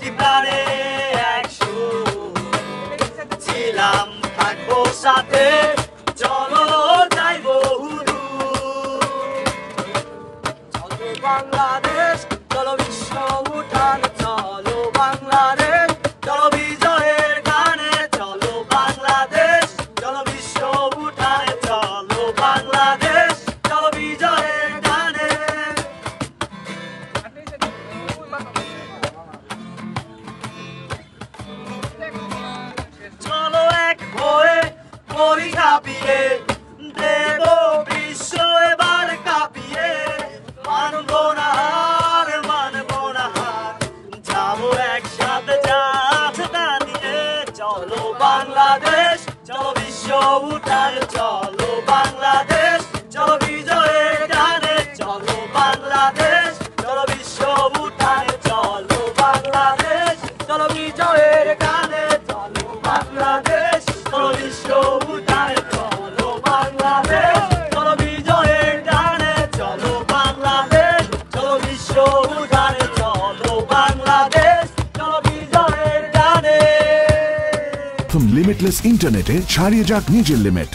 কোটি প্রাণে একশো ছিলাম থাকবো সাথে চলো যাইবো চলো বাংলাদেশ চলো বিশ্ব উঠান চলো বাংলাদেশ চলো বিজয়ের গানে চলো বাংলাদেশ চলো বিশ্ব উঠানে চলো বাংলাদেশ চলো বিজয়ের গানে চলো এক হয়ে করি কাঁপিয়ে দেব বিশ্ব এবার কাঁপিয়ে মানব না হার মানব না হার যাবো একসাথে যা আছে তা নিয়ে চলো বাংলাদেশ চলো বিশ্ব উঠানে চলো বাংলাদেশ চলো বিজয়ের গানে চলো বাংলাদেশ চলো বিশ্ব উঠানে চলো বাংলাদেশ চলো বিজয়ের গানে চলো বাংলাদেশ চলো বিশ্ব উঠানে চলো বাংলাদেশ চলো বিজয়ের গানে চলো বাংলাদেশ চলো বিশ্ব উঠানে চলো বাংলাদেশ চলো বিজয়ের গানে From limitless internet ছাড়িয়ে যাক নিজের লিমিট